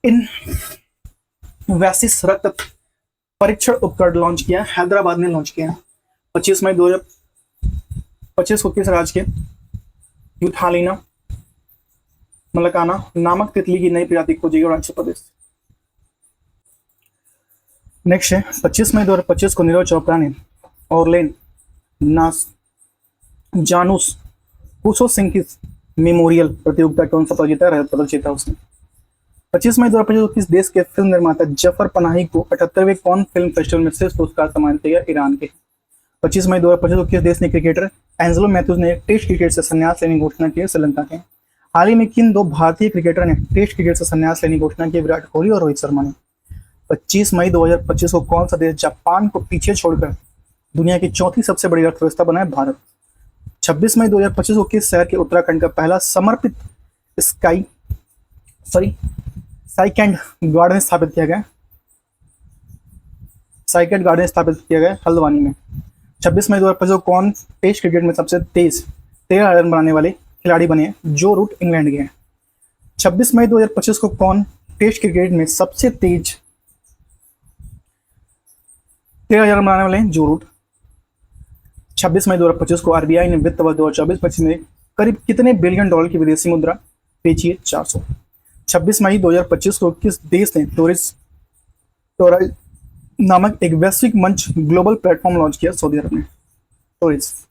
इनवेसिव रक्त परीक्षण उपकरण लॉन्च किया? हैदराबाद ने लॉन्च किया। 25 मई 2025 को किस राज्य के यूथालिना मलकाना नामक तितली की नई प्रजाति खोजी गई? अरुणाचल प्रदेश। नेक्स्ट है 25 मई 2025 को नीरज चोपड़ा ने ऑरलेन जानूस कुशोसिंकिस मेमोरियल प्रतियोगिता कौन सा पदक जीता? रजत पदक जीता उसने। 25 मई 2025 को किस देश के फिल्म निर्माता जफर पनाही को 78वें कॉन फिल्म फेस्टिवल में श्रेष्ठ पुरस्कार सम्मानित किया? ईरान के। 25 मई 2025 को किस देश ने क्रिकेटर एंजेलो मैथ्यूज ने टेस्ट क्रिकेट से संन्यास लेने की घोषणा की? श्रीलंका के। हाल ही में किन 2 भारतीय क्रिकेटर ने टेस्ट क्रिकेट से संन्यास लेने की घोषणा की? विराट कोहली और रोहित शर्मा ने। 25 मई 2025 को कौन सा देश जापान को पीछे छोड़कर दुनिया की 4थी सबसे बड़ी अर्थव्यवस्था बना है? भारत। 26 मई 2025 को किस शहर के उत्तराखंड का पहला समर्पित साइकेंड गार्डन स्थापित किया गया? साइकेंड गार्डन स्थापित किया गया हल्द्वानी में। 26 मई 2025 को कौन टेस्ट क्रिकेट में सबसे तेज 13 रन बनाने वाले खिलाड़ी बने? जो रूट इंग्लैंड के हैं। 26 मई 2025 को कौन टेस्ट क्रिकेट में सबसे तेज 13 रन बनाने वाले हैं? जो रूट। 26 मई 2025 को RBI ने वित्त वर्ष 2024-25 में करीब कितने बिलियन डॉलर की विदेशी मुद्रा बेची है? 400। 26 मई 2025 को किस देश ने टोराइज नामक एक वैश्विक मंच ग्लोबल प्लेटफॉर्म लॉन्च किया? सऊदी अरब ने। टूरिस्ट।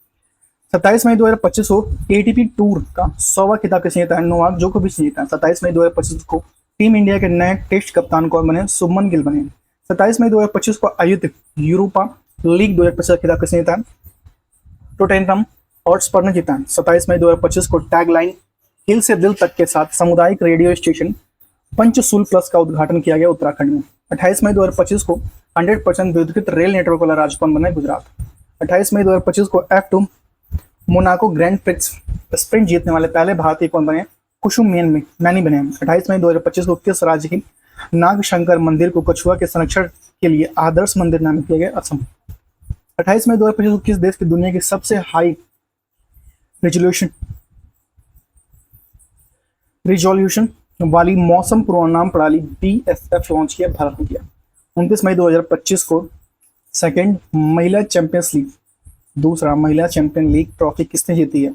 27 मई 2025 को एटीपी टूर का 100वां खिताब किसने जीता है? नोवाक जोकोविच ने जीता है। 27 मई 2025 को टीम इंडिया के नए टेस्ट कप्तान कौन बने? शुभमन गिल बने। 27 मई 2025 को आयोजित यूरोपा लीग 2025 का खिताब किसने जीता है? टोटेनहम हॉटस्पर ने जीता है। 27 मई 2025 को टैगलाइन हिल से दिल तक के साथ सामुदायिक रेडियो स्टेशन पंचसूल प्लस का उद्घाटन किया गया उत्तराखंड में। 28 मई 2025 को 100% विद्युत रेल नेटवर्क वाला राज्य कौन बना है? गुजरात। 28 मई 2025 को F2 Monaco grand prix sprint जीतने वाले पहले भारतीय कौन बने? कुसुम मैनी बने। 28 मई 2025 को किस राज्य की नागशंकर मंदिर को कछुआ के संरक्षण के लिए आदर्श मंदिर नामित किया गया? असम। 28 मई 2025 को किस देश की दुनिया की सबसे हाई रिजोल्यूशन वाली मौसम पूर्वानुमान प्रणाली BSF लॉन्च किया? भारत ने किया। 29 मई 2025 को सेकेंड महिला चैंपियंस लीग दूसरा महिला चैंपियन लीग ट्रॉफी किसने जीती है?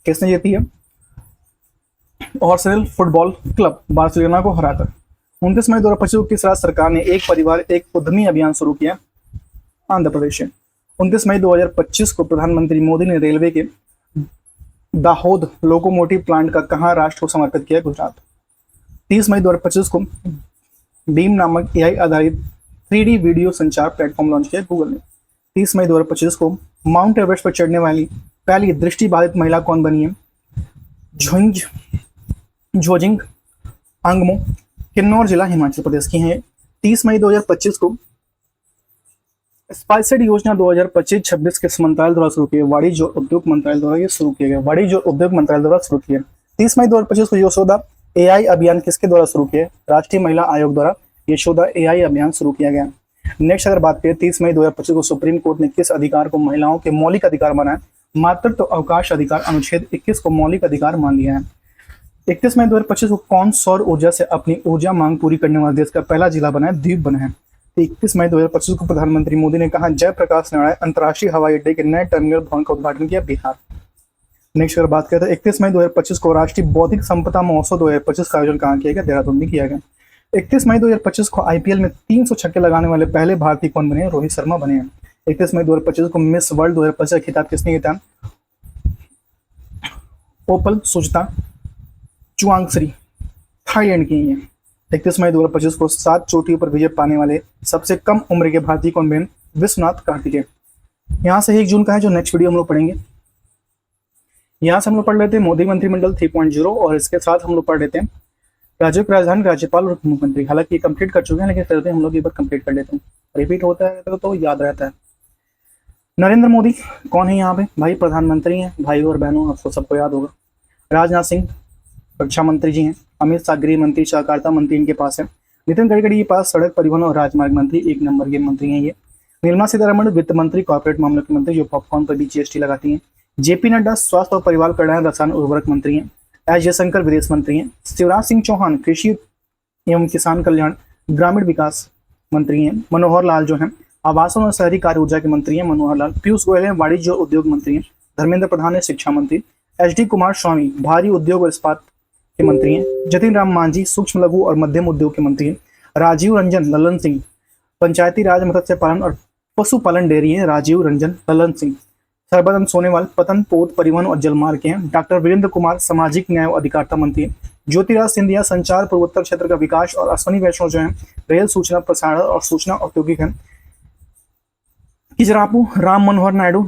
किसने जीती है? आर्सेनल फुटबॉल क्लब बार्सिलोना को हराकर। 29 मई 2025 को किस राज्य सरकार ने एक परिवार एक उद्यमी अभियान शुरू किया? आंध्र प्रदेश। 29 मई 2025 को प्रधानमंत्री मोदी ने रेलवे के दाहोद लोकोमोटिव प्लांट का कहाँ राष्ट्र को समर्पित किया? गुजरात। 30 मई 2025 को बीम नामक AI आधारित 3D वीडियो संचार प्लेटफॉर्म लॉन्च किया गूगल ने। 30 मई 2025 को माउंट एवरेस्ट पर चढ़ने वाली पहली दृष्टिबाधित महिला कौन बनी है? झोजिंग अंगमो, किन्नौर जिला हिमाचल प्रदेश की हैं। 30 मई 2025 को स्पाइसेड योजना 2025-26 के मंत्रालय द्वारा शुरू किया। वाणिज्य और उद्योग मंत्रालय द्वारा ये शुरू किया गया। वाणिज्य और उद्योग मंत्रालय द्वारा शुरू किया। 30 मई 2025 को यशोदा AI अभियान किसके द्वारा शुरू किया? राष्ट्रीय महिला आयोग द्वारा यशोदा AI अभियान शुरू किया गया। नेक्स्ट अगर बात करें 30 मई 2025 को सुप्रीम कोर्ट ने किस अधिकार को महिलाओं के मौलिक अधिकार बनाया? मातृत्व अवकाश अधिकार अनुच्छेद 21 को मौलिक अधिकार मान लिया है। 31 मई 2025 को कौन सौर ऊर्जा से अपनी ऊर्जा मांग पूरी करने वाले देश का पहला जिला बना है? द्वीप बना है। 31 मई 2025 को प्रधानमंत्री मोदी ने कहा जयप्रकाश नारायण अंतर्राष्ट्रीय हवाई अड्डे के नए टर्मिनल भवन का उद्घाटन किया? बिहार। नेक्स्ट अगर बात करें तो 31 मई 2025 को राष्ट्रीय बौद्धिक संपदा महोत्सव 2025 का आयोजन कहाँ किया गया? देहरादून में किया गया। 31 मई 2025 को IPL में 300 छक्के लगाने वाले पहले भारतीय कौन बने? रोहित शर्मा बने हैं। 31 मई 2025 को मिस वर्ल्ड 2025 का खिताब किसने जीता? ओपल सुजता चुआंगसरी थाईलैंड की है। 31 मई 2025 को 7 चोटियों पर विजय पाने वाले सबसे कम उम्र के भारतीय कौन बने? विश्वनाथ कार्तिकेय। यहाँ से 1 जून का है जो नेक्स्ट वीडियो हम लोग पढ़ेंगे। यहाँ से हम लोग पढ़ लेते हैं मोदी मंत्रिमंडल 3.0 और इसके साथ हम लोग पढ़ लेते हैं राज्यों के राजधानी राज्यपाल और मुख्यमंत्री। हालांकि ये कंप्लीट कर चुके हैं लेकिन फिर भी हम लोग एक बार कंप्लीट कर लेते हैं। रिपीट होता है तो याद रहता है। नरेंद्र मोदी कौन है यहाँ पे? भाई प्रधानमंत्री हैं। भाई और बहनों आपको सबको याद होगा। राजनाथ सिंह रक्षा मंत्री जी हैं। अमित शाह गृह मंत्री सहकारिता मंत्री इनके पास है। नितिन गडकरी के पास सड़क परिवहन और राजमार्ग मंत्री 1 नंबर के मंत्री हैं ये। निर्मला सीतारमण वित्त मंत्री कॉर्पोरेट मामलों के मंत्री जो पॉपकॉर्न पर भी GST लगाती हैं। JP नड्डा स्वास्थ्य और परिवार कल्याण रसायन उर्वरक मंत्री हैं। S जयशंकर विदेश मंत्री हैं। शिवराज सिंह चौहान कृषि एवं किसान कल्याण ग्रामीण विकास मंत्री हैं। मनोहर लाल जो हैं आवासन और शहरी कार्य ऊर्जा के मंत्री हैं मनोहर लाल। पीयूष गोयल हैं वाणिज्य और उद्योग मंत्री हैं। धर्मेंद्र प्रधान है शिक्षा मंत्री। HD कुमार स्वामी भारी उद्योग और इस्पात के मंत्री हैं। जतिन राम मांझी सूक्ष्म लघु और मध्यम उद्योग के मंत्री हैं। राजीव रंजन ललन सिंह पंचायती राज मत्स्य पालन और पशुपालन डेयरी है। राजीव रंजन ललन सिंह। सर्बानंद सोनेवाल पतन पोत परिवहन और जलमार्ग के हैं। डॉक्टर वीरेंद्र कुमार सामाजिक न्याय और अधिकारिता मंत्री हैं। ज्योतिराज सिंधिया संचार पूर्वोत्तर क्षेत्र का विकास और अश्विनी वैष्णव जो है रेल सूचना प्रसारण और सूचना औद्योगिक है। किजरापू राम मनोहर नायडू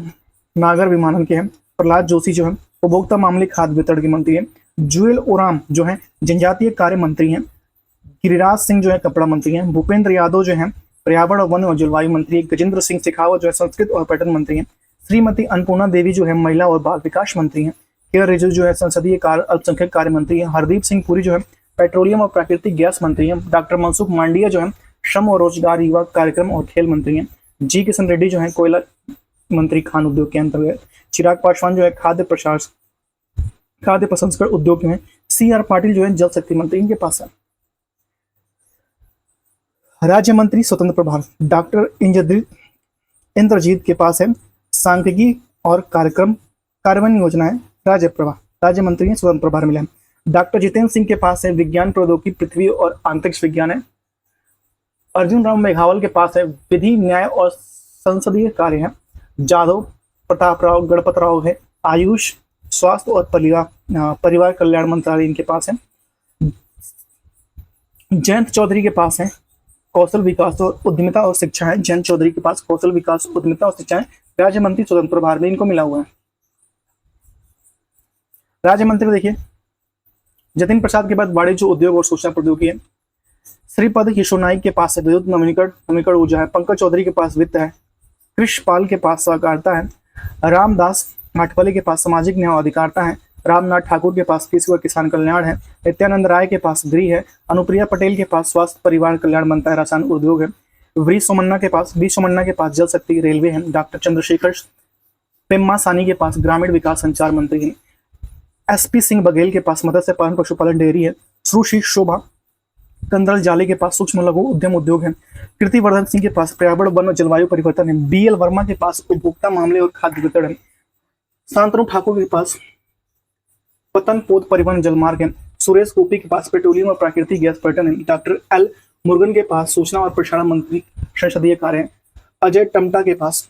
नागर विमानन के हैं। प्रहलाद जोशी जो है उपभोक्ता मामले खाद्य वितरण के मंत्री हैं। जुएल ओराम जो है जनजातीय कार्य मंत्री हैं। गिरिराज सिंह जो है कपड़ा मंत्री हैं। भूपेंद्र यादव जो है पर्यावरण वन और जलवायु मंत्री। गजेंद्र सिंह शेखावत जो है संस्कृत और पर्यटन मंत्री हैं। श्रीमती अन्नपूर्णा देवी जो है महिला और बाल विकास मंत्री हैं। किरण रिजिजू जो है संसदीय कार्य अल्पसंख्यक कार्य मंत्री हैं। हरदीप सिंह पुरी जो है पेट्रोलियम और प्राकृतिक गैस मंत्री हैं। डॉक्टर मनसुख मांडविया जो है श्रम और रोजगार युवा कार्यक्रम और खेल मंत्री हैं। जी किशन रेड्डी जो है कोयला मंत्री खान उद्योग के अंतर्गत। चिराग पासवान जो है खाद्य प्रसंस्करण उद्योग में। CR पाटिल जो है जल शक्ति मंत्री इनके पास है। राज्य मंत्री स्वतंत्र प्रभार डॉक्टर इंद्रजीत के पास है सांख्यिकी और कार्यान्वयन योजनाएं राज्य मंत्री हैं स्वतंत्र प्रभार मिले। डॉक्टर जितेंद्र सिंह के पास है विज्ञान प्रौद्योगिकी पृथ्वी और अंतरिक्ष विज्ञान है। अर्जुन राम मेघवाल के पास है विधि न्याय और संसदीय कार्य है। जाधव प्रताप राव गणपत राव है आयुष स्वास्थ्य और परिवार कल्याण मंत्रालय इनके पास है। जयंत चौधरी के पास है कौशल विकास और उद्यमिता और शिक्षा है। जयंत चौधरी के पास कौशल विकास उद्यमिता और शिक्षा है। राज्य मंत्री स्वतंत्र प्रभार में इनको मिला हुआ है। राज्य मंत्री देखिए जतिन प्रसाद के बाद वाणिज्य उद्योग और सूचना प्रौद्योगिकी है। श्रीपद किशोर नाइक के पास है विद्युत नवीनीकरण ऊर्जा है। पंकज चौधरी के पास वित्त है। कृष्ण पाल के पास सहकारिता है। रामदास आठवले के पास सामाजिक न्याय और अधिकारिता है। रामनाथ ठाकुर के पास कृषि व किसान कल्याण है। नित्यानंद राय के पास गृह है। अनुप्रिया पटेल के पास स्वास्थ्य परिवार कल्याण बनता है रसायन उद्योग है। वी सोमन्ना के पास जल शक्ति रेलवे है। डॉक्टर चंद्रशेखर पेम्मा सानी के पास ग्रामीण विकास संचार मंत्री है। एसपी सिंह बघेल के पास मत्स्य पालन पशुपालन डेयरी है। सुश्री शोभा कंदल जाले के पास सूक्ष्म लघु उद्यम उद्योग है। कीर्तिवर्धन सिंह के पास पर्यावरण वन और जलवायु परिवर्तन है। बीएल वर्मा के पास उपभोक्ता मामले और खाद्य वितरण है। शांतनु ठाकुर के पास पतन पोत परिवहन जलमार्ग है। सुरेश गोपी के पास पेट्रोलियम और प्राकृतिक गैस पर्यटन है। डॉक्टर एल मुरुगन के पास सूचना और प्रसारण मंत्री संसदीय कार्य है। अजय टमटा के पास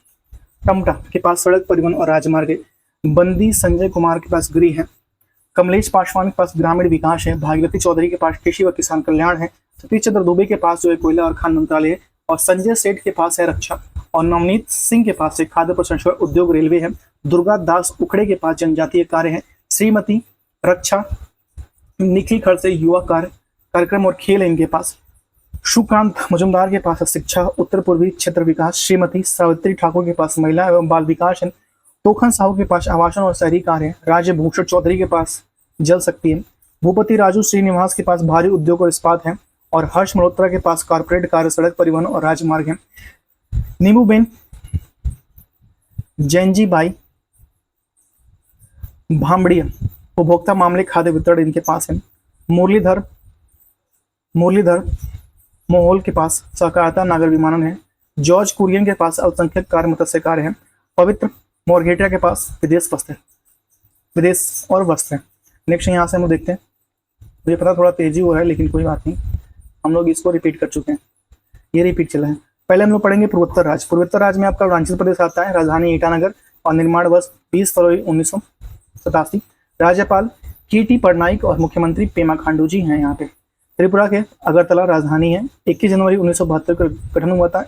सड़क परिवहन और राजमार्ग है। बंदी संजय कुमार के पास गृह है। कमलेश पासवान के पास ग्रामीण विकास है। भागीरथी चौधरी के पास कृषि व किसान कल्याण है। सतीश चंद्र दुबे के पास जो है कोयला और खान मंत्रालय है। और संजय सेठ के पास है रक्षा। और नवनीत सिंह के पास है खाद्य प्रसंस्करण उद्योग रेलवे है। दुर्गा दास उखड़े के पास जनजातीय कार्य है। श्रीमती रक्षा निखिल खड़से युवा कार्यक्रम और खेल है इनके पास। सुकांत मजुमदार के पास है शिक्षा उत्तर पूर्वी क्षेत्र विकास। श्रीमती सावित्री ठाकुर के पास महिला एवं बाल विकास है। तोखन साहू के पास आवासन और शहरी कार्य है। राजभूषण चौधरी के पास जल शक्ति है। भूपति राजू श्रीनिवास के पास भारी उद्योग और इस्पात है। और हर्ष मल्होत्रा के पास कॉर्पोरेट कार्य सड़क परिवहन और राजमार्ग है। नीमूबेन जैनजी बाई भामड़िया उपभोक्ता मामले खाद्य वितरण इनके पास है। मुरलीधर मोहोल के पास सहकारिता नागर विमानन है। जॉर्ज कुरियन के पास अल्पसंख्यक कार्य मत्स्य कार्य है। पवित्र मोरघेटिया के पास विदेश और वस्त्र है। नेक्स्ट यहाँ से हम लोग देखते हैं। मुझे पता थोड़ा तेजी हुआ है लेकिन कोई बात नहीं, हम लोग इसको रिपीट कर चुके हैं, ये रिपीट चला है। पहले हम लोग पढ़ेंगे पूर्वोत्तर राज्य में आपका अरुणाचल प्रदेश आता है। राजधानी ईटानगर और निर्माण वर्ष 20 फरवरी 1987। राज्यपाल KT पटनायक और मुख्यमंत्री पेमा खांडू जी हैं यहाँ पे। त्रिपुरा के अगरतला राजधानी है। 21 जनवरी 1972 का गठन हुआ था।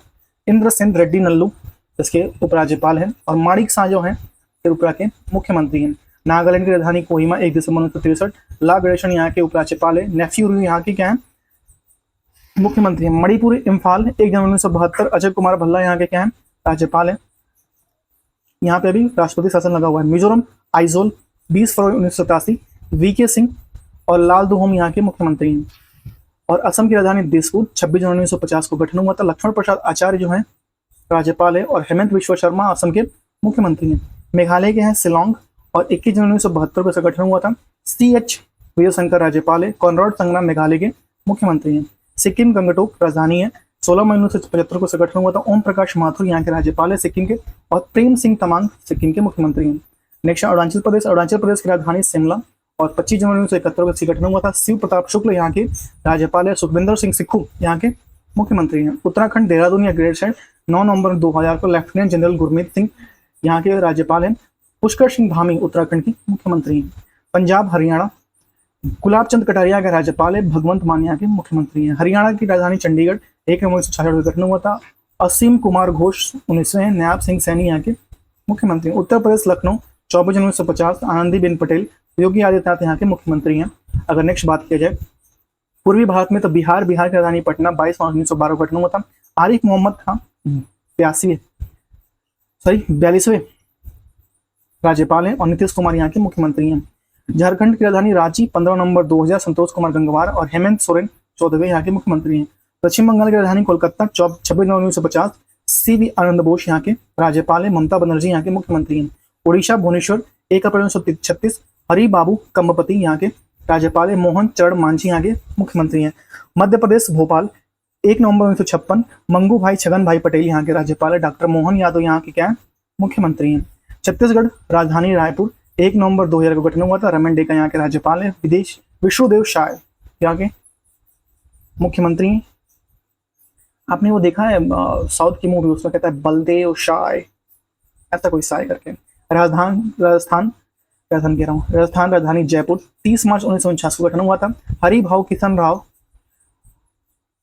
इंद्र सेन रेड्डी नल्लू इसके उपराज्यपाल हैं। और माणिक सा जो हैं त्रिपुरा के मुख्यमंत्री हैं। नागालैंड की राजधानी कोहिमा 1 दिसंबर 1963। ला गणेशन यहाँ के उपराज्यपाल है। नेफ्यू यहाँ के क्या है मुख्यमंत्री हैं। मणिपुर इम्फाल 1 जनवरी 1972। अजय कुमार भल्ला यहाँ के क्या है राज्यपाल है। यहाँ पे अभी राष्ट्रपति शासन लगा हुआ है। मिजोरम आइजोल 20 फरवरी 1987। VK सिंह और लाल दुहोम यहाँ के मुख्यमंत्री हैं। और असम की राजधानी दिसपुर 26 जनवरी 1950 को गठन हुआ था। लक्ष्मण प्रसाद आचार्य जो है राज्यपाल है। और हेमंत विश्व शर्मा असम के मुख्यमंत्री हैं। मेघालय के हैं शिलोंग और 21 जनवरी 1972 को गठन हुआ था। CH विजय शंकर राज्यपाल है। कॉनराड संग्राम मेघालय के मुख्यमंत्री हैं। सिक्किम गंगटोक राजधानी है। 16 मई 1975 को गठन हुआ था। ओम प्रकाश माथुर यहाँ के राज्यपाल है सिक्किम के। और प्रेम सिंह तमांग सिक्किम के मुख्यमंत्री हैं। नेक्स्ट अरुणाचल प्रदेश की राजधानी शिमला और 25 जनवरी 1971 को गठन हुआ था। शिव प्रताप शुक्ल यहाँ के राज्यपाल है। सुखविंदर सिंह सिक्खू यहाँ के मुख्यमंत्री हैं। उत्तराखंड देहरादून या ग्रेट साइड 9 नवंबर 2000 को लेफ्टिनेंट जनरल गुरमीत सिंह यहाँ के राज्यपाल हैं। पुष्कर सिंह धामी उत्तराखंड की मुख्यमंत्री हैं। पंजाब हरियाणा गुलाब चंद कटारिया के राज्यपाल है। भगवंत मान यहाँ के मुख्यमंत्री हैं। हरियाणा की राजधानी चंडीगढ़ 1 नवंबर 1966 को गठन हुआ था। असीम कुमार घोष 1900 हैं। नायब सिंह सैनी यहाँ के मुख्यमंत्री। उत्तर प्रदेश लखनऊ 24 जनवरी 1950। आनंदीबेन पटेल योगी आदित्यनाथ यहाँ के मुख्यमंत्री हैं। अगर नेक्स्ट बात किया जाए पूर्वी भारत में तो बिहार की राजधानी पटना 22 मार्च 1912 को गठन हुआ था। आरिफ मोहम्मद खान 42वें राज्यपाल हैं। और नीतीश कुमार यहाँ के मुख्यमंत्री हैं। झारखंड की राजधानी रांची 15 नवंबर 2000 संतोष कुमार गंगवार और हेमंत सोरेन 14वें यहाँ के मुख्यमंत्री हैं। पश्चिम बंगाल की राजधानी कोलकाता 26 नवंबर 1950। CV आनंद बोस यहाँ के राज्यपाल हैं। ममता बनर्जी यहाँ के मुख्यमंत्री हैं। उड़ीसा भुवनेश्वर 1 अप्रैल 1936। हरि बाबू कम्बपति यहाँ के राज्यपाल है। मोहन चरण मांझी यहाँ के मुख्यमंत्री हैं। मध्य प्रदेश भोपाल 1 नवंबर 1956। मंगू भाई छगन भाई पटेल यहाँ के राज्यपाल है। डॉक्टर मोहन यादव यहाँ के क्या है मुख्यमंत्री हैं। छत्तीसगढ़ राजधानी रायपुर 1 नवंबर 2000 को गठन हुआ था। रमन डेका यहाँ के राज्यपाल है। विदेश विष्णुदेव शाह यहाँ के मुख्यमंत्री हैं। आपने वो देखा है साउथ की मूवी, उसमें कहता है बलदेव शाय, ऐसा कोई शाय करके। राजस्थान राजधानी कह रहा हूँ, राजस्थान राजधानी जयपुर 30 मार्च 1949 को गठन हुआ था। हरिभाऊ किशन राव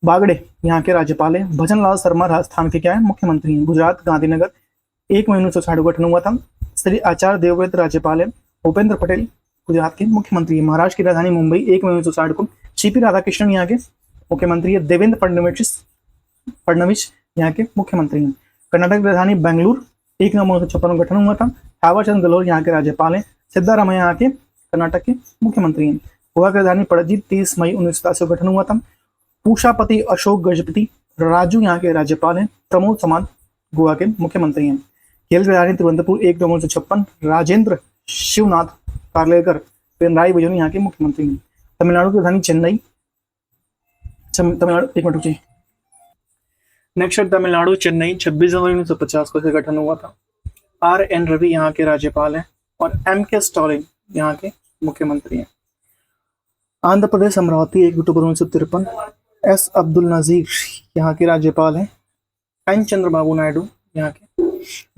बागड़े यहाँ के राज्यपाल है। भजन लाल शर्मा राजस्थान के क्या है, मुख्यमंत्री हैं। गुजरात गांधीनगर 1 मई 1960 को गठन हुआ था। श्री आचार्य देवव्रत राज्यपाल है। भूपेंद्र पटेल गुजरात के मुख्यमंत्री है। महाराष्ट्र की राजधानी मुंबई 1 मई 1960 को। सीपी राधाकृष्णन यहाँ के मुख्यमंत्री है। देवेंद्र फडणवीस यहाँ के मुख्यमंत्री हैं। कर्नाटक की राजधानी बेंगलुरु 1 नवंबर 1956 को गठन हुआ था। थावरचंद गहलोत यहाँ के राज्यपाल हैं। सिद्धारामैया यहाँ के कर्नाटक के मुख्यमंत्री हैं। गोवा की राजधानी पणजी 30 मई 1987 को गठन हुआ था। पूषापति अशोक गजपति राजू यहाँ के राज्यपाल हैं। प्रमोद समाद गोवा के मुख्यमंत्री हैं। खेल की राजधानी तिरुवनंतपुर 1 नवंबर 1956। राजेंद्र शिवनाथ कार्लेकर पिनराई विजयन यहाँ के मुख्यमंत्री हैं। तमिलनाडु की राजधानी चेन्नई, तमिलनाडु, एक मिनट रुकिए, नेक्स्ट है तमिलनाडु चेन्नई 26 जनवरी 1950 को गठन हुआ था। RN रवि यहाँ के राज्यपाल हैं और MK स्टालिन यहाँ के मुख्यमंत्री हैं। आंध्र प्रदेश अमरावती 1 अक्टूबर 1953। S अब्दुल नजीर यहाँ के राज्यपाल हैं। N चंद्रबाबू नायडू यहाँ के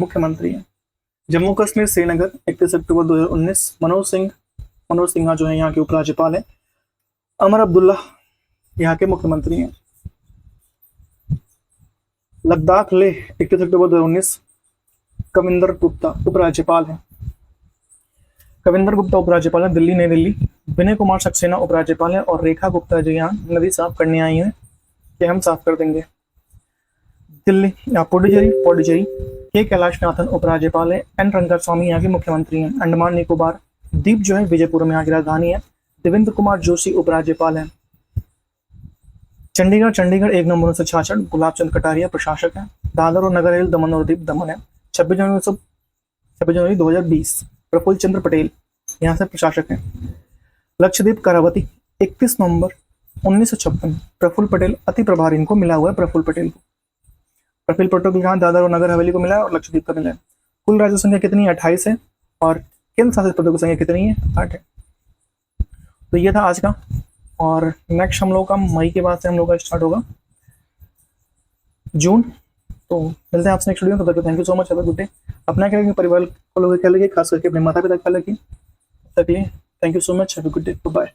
मुख्यमंत्री हैं। जम्मू कश्मीर श्रीनगर 31 अक्टूबर 2019। मनोज सिन्हा जो है यहाँ के उपराज्यपाल हैं। अमर अब्दुल्ला यहाँ के मुख्यमंत्री हैं। लद्दाख लेह 31 अक्टूबर 2019। कविंदर गुप्ता उपराज्यपाल हैं। दिल्ली नई दिल्ली। विनय कुमार सक्सेना उपराज्यपाल हैं और रेखा गुप्ता जो यहाँ नदी साफ करने आई हैं कि हम साफ कर देंगे। दिल्ली पुडुचेरी के कैलाशनाथन उपराज्यपाल है। N रंगास्वामी यहाँ के मुख्यमंत्री हैं। अंडमान निकोबार द्वीप जो है विजयपुरम यहाँ की राजधानी है। देवेंद्र कुमार जोशी उपराज्यपाल हैं। चंडीगढ़ 1 नवंबर 1966। गुलाब चंद कटारिया प्रशासक हैं। दादर और नगर हवेली दमन और दीव दमन है। 26 जनवरी 2020। प्रफुल्ल चंद्र पटेल यहाँ से प्रशासक हैं। लक्षद्वीप करावती 31 नवंबर 1956। प्रफुल्ल पटेल अति प्रभारी इनको मिला हुआ है। प्रफुल्ल पटेल को यहाँ दादर और नगर हवेली को मिला है और लक्षद्वीप का मिला है। कुल राज्य संख्या कितनी है, 28 है और केंद्र शासित प्रदेशों की संख्या कितनी है, 8 है। तो ये था आज का, और नेक्स्ट हम लोग का मई के बाद से हम लोग का स्टार्ट होगा जून। तो मिलते हैं आपसे नेक्स्ट वीडियो में। तो thank you so much, have a good day. अपना क्या परिवार को लोग ख्याल रखिए, खास करके अपने माता पिता का ख्याल रखिए। तक लिए thank you so much, have a good day, bye.